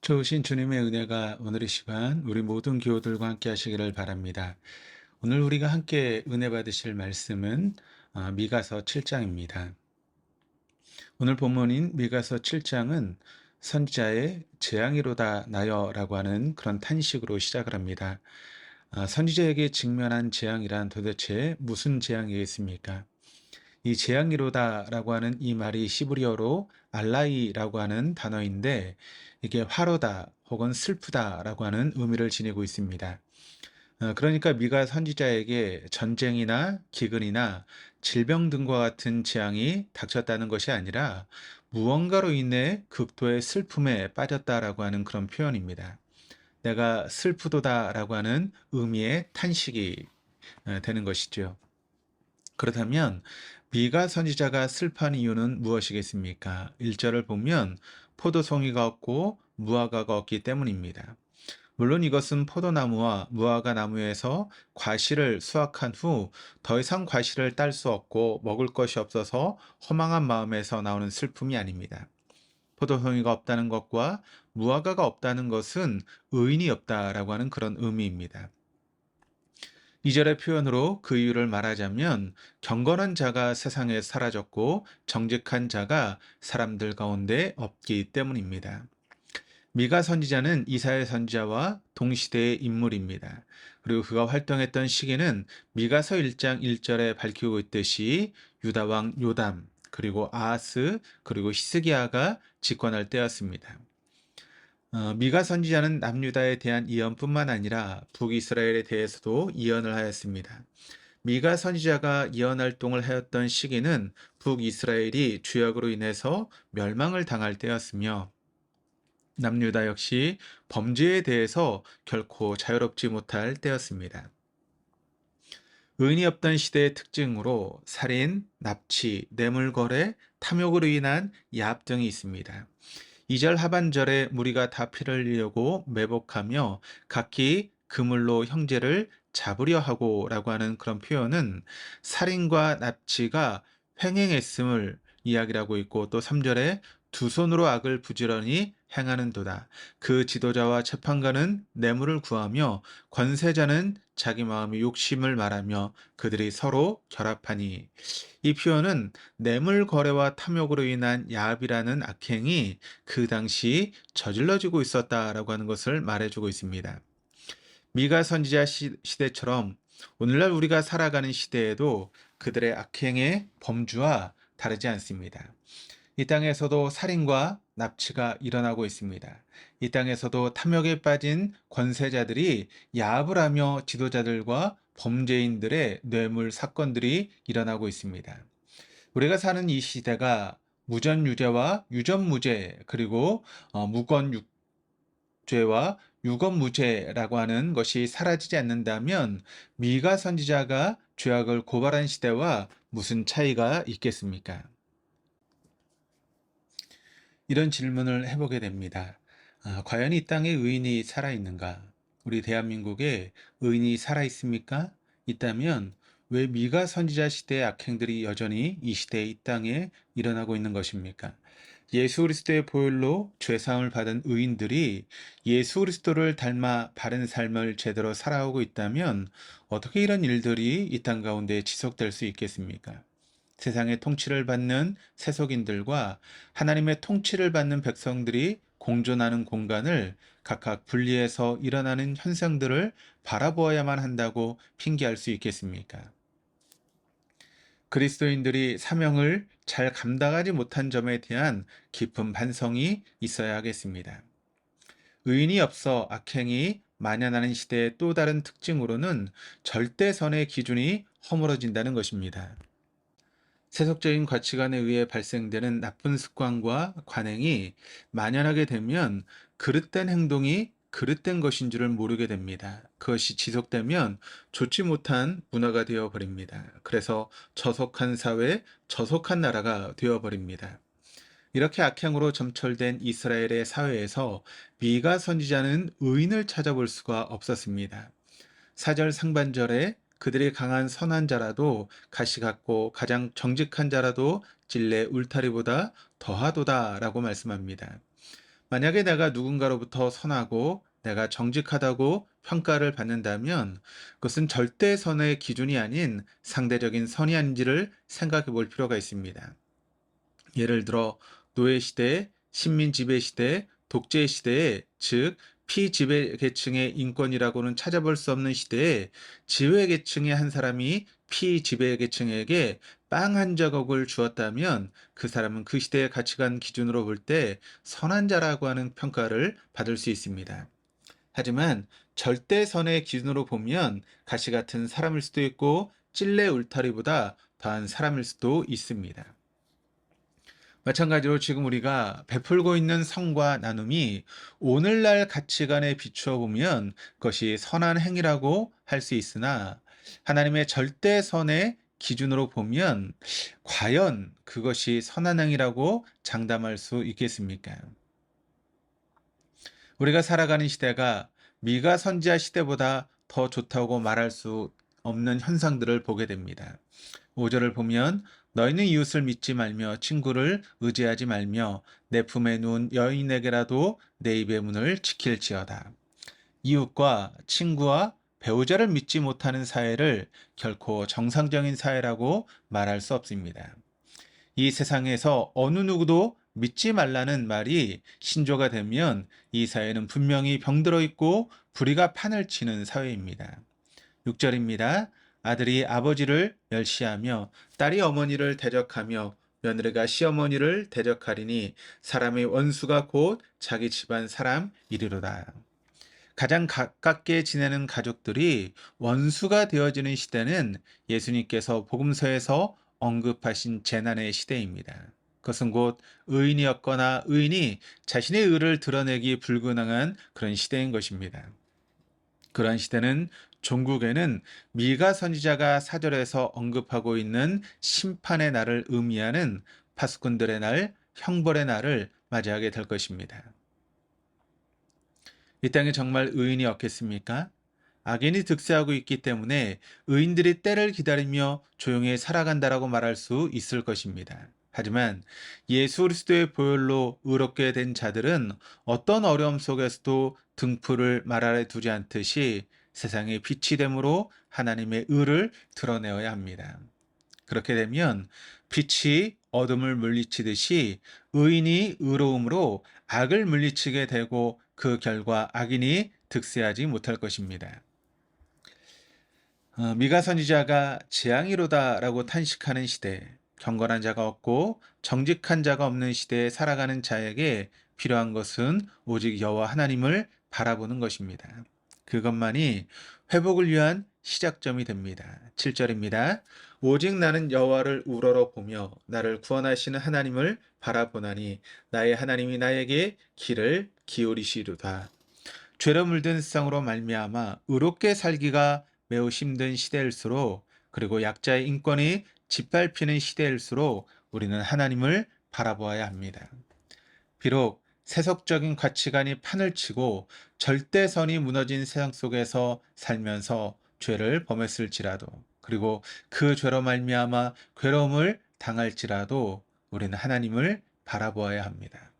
좋으신 주님의 은혜가 오늘 이 시간 우리 모든 교우들과 함께 하시기를 바랍니다. 오늘 우리가 함께 은혜 받으실 말씀은 미가서 7장입니다. 오늘 본문인 미가서 7장은 선지자의 재앙이로다 나여라고 하는 그런 탄식으로 시작을 합니다. 선지자에게 직면한 재앙이란 도대체 무슨 재앙이겠습니까? 이 재앙이로다라고 하는 이 말이 시브리어로 알라이라고 하는 단어인데 이게 화로다 혹은 슬프다라고 하는 의미를 지니고 있습니다. 그러니까 미가 선지자에게 전쟁이나 기근이나 질병 등과 같은 재앙이 닥쳤다는 것이 아니라 무언가로 인해 극도의 슬픔에 빠졌다라고 하는 그런 표현입니다. 내가 슬프도다라고 하는 의미의 탄식이 되는 것이죠. 그렇다면 미가 선지자가 슬퍼하는 이유는 무엇이겠습니까? 1절을 보면 포도송이가 없고 무화과가 없기 때문입니다. 물론 이것은 포도나무와 무화과 나무에서 과실을 수확한 후 더 이상 과실을 딸 수 없고 먹을 것이 없어서 허망한 마음에서 나오는 슬픔이 아닙니다. 포도송이가 없다는 것과 무화과가 없다는 것은 의인이 없다라고 하는 그런 의미입니다. 2절의 표현으로 그 이유를 말하자면 경건한 자가 세상에 사라졌고 정직한 자가 사람들 가운데 없기 때문입니다. 미가 선지자는 이사야 선지자와 동시대의 인물입니다. 그리고 그가 활동했던 시기는 미가서 1장 1절에 밝히고 있듯이 유다 왕 요담, 그리고 아하스, 그리고 히스기야가 집권할 때였습니다. 미가 선지자는 남유다에 대한 예언뿐만 아니라 북이스라엘에 대해서도 예언을 하였습니다. 미가 선지자가 예언 활동을 하였던 시기는 북이스라엘이 주역으로 인해서 멸망을 당할 때였으며 남유다 역시 범죄에 대해서 결코 자유롭지 못할 때였습니다. 의인이 없던 시대의 특징으로 살인, 납치, 뇌물거래, 탐욕으로 인한 야합 등이 있습니다. 2절 하반절에 무리가 다 피를 흘리려고 매복하며 각기 그물로 형제를 잡으려 하고 라고 하는 그런 표현은 살인과 납치가 횡행했음을 이야기하고 있고 또 3절에 두 손으로 악을 부지런히 행하는도다. 그 지도자와 재판관은 뇌물을 구하며 권세자는 자기 마음의 욕심을 말하며 그들이 서로 결합하니 이 표현은 뇌물 거래와 탐욕으로 인한 야합이라는 악행이 그 당시 저질러지고 있었다라고 하는 것을 말해주고 있습니다. 미가 선지자 시대처럼 오늘날 우리가 살아가는 시대에도 그들의 악행의 범주와 다르지 않습니다. 이 땅에서도 살인과 납치가 일어나고 있습니다. 이 땅에서도 탐욕에 빠진 권세자들이 야합을 하며 지도자들과 범죄인들의 뇌물 사건들이 일어나고 있습니다. 우리가 사는 이 시대가 무전유죄와 유전무죄 그리고 무건유죄와 유건무죄라고 하는 것이 사라지지 않는다면 미가 선지자가 죄악을 고발한 시대와 무슨 차이가 있겠습니까? 이런 질문을 해보게 됩니다. 과연 이 땅에 의인이 살아있는가? 우리 대한민국에 의인이 살아있습니까? 있다면 왜 미가 선지자 시대의 악행들이 여전히 이 시대의 이 땅에 일어나고 있는 것입니까? 예수 그리스도의 보혈로 죄사함을 받은 의인들이 예수 그리스도를 닮아 바른 삶을 제대로 살아오고 있다면 어떻게 이런 일들이 이 땅 가운데 지속될 수 있겠습니까? 세상의 통치를 받는 세속인들과 하나님의 통치를 받는 백성들이 공존하는 공간을 각각 분리해서 일어나는 현상들을 바라보아야만 한다고 핑계할 수 있겠습니까? 그리스도인들이 사명을 잘 감당하지 못한 점에 대한 깊은 반성이 있어야 하겠습니다. 의인이 없어 악행이 만연하는 시대의 또 다른 특징으로는 절대선의 기준이 허물어진다는 것입니다. 세속적인 가치관에 의해 발생되는 나쁜 습관과 관행이 만연하게 되면 그릇된 행동이 그릇된 것인 줄을 모르게 됩니다. 그것이 지속되면 좋지 못한 문화가 되어버립니다. 그래서 저속한 사회, 저속한 나라가 되어버립니다. 이렇게 악행으로 점철된 이스라엘의 사회에서 미가 선지자는 의인을 찾아볼 수가 없었습니다. 4절 상반절에 그들이 강한 선한 자라도 가시 같고 가장 정직한 자라도 찔레 울타리보다 더하도다 라고 말씀합니다. 만약에 내가 누군가로부터 선하고 내가 정직하다고 평가를 받는다면 그것은 절대 선의 기준이 아닌 상대적인 선이 아닌지를 생각해 볼 필요가 있습니다. 예를 들어 노예 시대, 식민 지배 시대, 독재 시대에 즉 피지배 계층의 인권이라고는 찾아볼 수 없는 시대에 지배 계층의 한 사람이 피지배 계층에게 빵 한 조각을 주었다면 그 사람은 그 시대의 가치관 기준으로 볼 때 선한 자라고 하는 평가를 받을 수 있습니다. 하지만 절대선의 기준으로 보면 가시 같은 사람일 수도 있고 찔레 울타리보다 더한 사람일 수도 있습니다. 마찬가지로 지금 우리가 베풀고 있는 성과 나눔이 오늘날 가치관에 비추어 보면 그것이 선한 행위라고 할 수 있으나 하나님의 절대선의 기준으로 보면 과연 그것이 선한 행위라고 장담할 수 있겠습니까? 우리가 살아가는 시대가 미가 선지자 시대보다 더 좋다고 말할 수 없는 현상들을 보게 됩니다. 5절을 보면 너희는 이웃을 믿지 말며 친구를 의지하지 말며 내 품에 누운 여인에게라도 내 입의 문을 지킬지어다. 이웃과 친구와 배우자를 믿지 못하는 사회를 결코 정상적인 사회라고 말할 수 없습니다. 이 세상에서 어느 누구도 믿지 말라는 말이 신조가 되면 이 사회는 분명히 병들어 있고 불의가 판을 치는 사회입니다. 6절입니다. 아들이 아버지를 멸시하며 딸이 어머니를 대적하며 며느리가 시어머니를 대적하리니 사람의 원수가 곧 자기 집안 사람이리로다. 가장 가깝게 지내는 가족들이 원수가 되어지는 시대는 예수님께서 복음서에서 언급하신 재난의 시대입니다. 그것은 곧 의인이었거나 의인이 자신의 의를 드러내기 불가능한 그런 시대인 것입니다. 그런 시대는 종국에는 미가 선지자가 사절에서 언급하고 있는 심판의 날을 의미하는 파수꾼들의 날, 형벌의 날을 맞이하게 될 것입니다. 이 땅에 정말 의인이 없겠습니까? 악인이 득세하고 있기 때문에 의인들이 때를 기다리며 조용히 살아간다라고 말할 수 있을 것입니다. 하지만 예수 그리스도의 보혈로 의롭게 된 자들은 어떤 어려움 속에서도 등불을 말 아래 두지 않듯이 세상의 빛이 됨으로 하나님의 의를 드러내어야 합니다. 그렇게 되면 빛이 어둠을 물리치듯이 의인이 의로움으로 악을 물리치게 되고 그 결과 악인이 득세하지 못할 것입니다. 미가 선지자가 재앙이로다라고 탄식하는 시대, 경건한 자가 없고 정직한 자가 없는 시대에 살아가는 자에게 필요한 것은 오직 여호와 하나님을 바라보는 것입니다. 그것만이 회복을 위한 시작점이 됩니다. 7절입니다. 오직 나는 여호와를 우러러 보며 나를 구원하시는 하나님을 바라보나니 나의 하나님이 나에게 귀를 기울이시리로다. 죄로 물든 세상으로 말미암아 의롭게 살기가 매우 힘든 시대일수록 그리고 약자의 인권이 짓밟히는 시대일수록 우리는 하나님을 바라보아야 합니다. 비록 세속적인 가치관이 판을 치고 절대선이 무너진 세상 속에서 살면서 죄를 범했을지라도 그리고 그 죄로 말미암아 괴로움을 당할지라도 우리는 하나님을 바라보아야 합니다.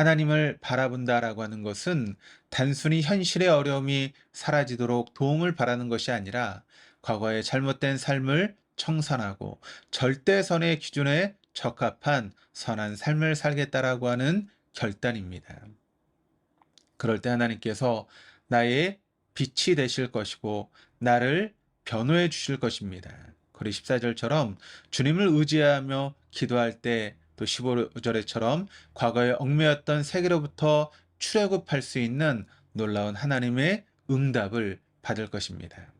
하나님을 바라본다라고 하는 것은 단순히 현실의 어려움이 사라지도록 도움을 바라는 것이 아니라 과거의 잘못된 삶을 청산하고 절대선의 기준에 적합한 선한 삶을 살겠다라고 하는 결단입니다. 그럴 때 하나님께서 나의 빛이 되실 것이고 나를 변호해 주실 것입니다. 그리고 14절처럼 주님을 의지하며 기도할 때 또 15절에처럼 과거에 얽매였던 세계로부터 출애굽할 수 있는 놀라운 하나님의 응답을 받을 것입니다.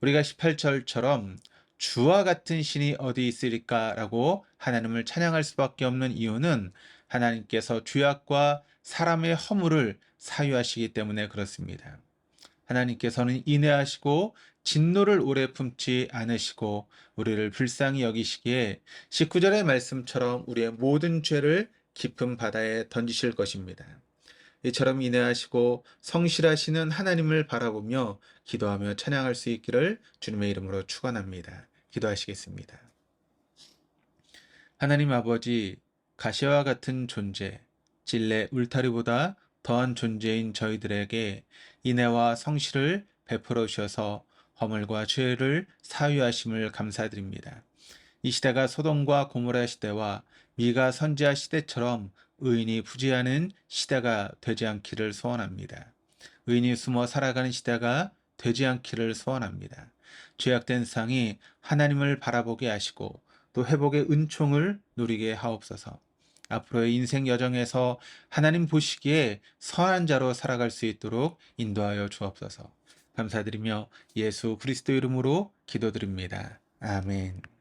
우리가 18절처럼 주와 같은 신이 어디 있으리까라고 하나님을 찬양할 수밖에 없는 이유는 하나님께서 죄악과 사람의 허물을 사유하시기 때문에 그렇습니다. 하나님께서는 인애하시고 진노를 오래 품지 않으시고 우리를 불쌍히 여기시기에 19절의 말씀처럼 우리의 모든 죄를 깊은 바다에 던지실 것입니다. 이처럼 인내하시고 성실하시는 하나님을 바라보며 기도하며 찬양할 수 있기를 주님의 이름으로 축원합니다. 기도하시겠습니다. 하나님 아버지, 가시와 같은 존재, 찔레 울타리보다 더한 존재인 저희들에게 인애와 성실을 베풀어 주셔서 허물과 죄를 사유하심을 감사드립니다. 이 시대가 소돔과 고모라 시대와 미가 선지자 시대처럼 의인이 부재하는 시대가 되지 않기를 소원합니다. 의인이 숨어 살아가는 시대가 되지 않기를 소원합니다. 죄악된 세상이 하나님을 바라보게 하시고 또 회복의 은총을 누리게 하옵소서. 앞으로의 인생 여정에서 하나님 보시기에 선한 자로 살아갈 수 있도록 인도하여 주옵소서. 감사드리며 예수 그리스도 이름으로 기도드립니다. 아멘.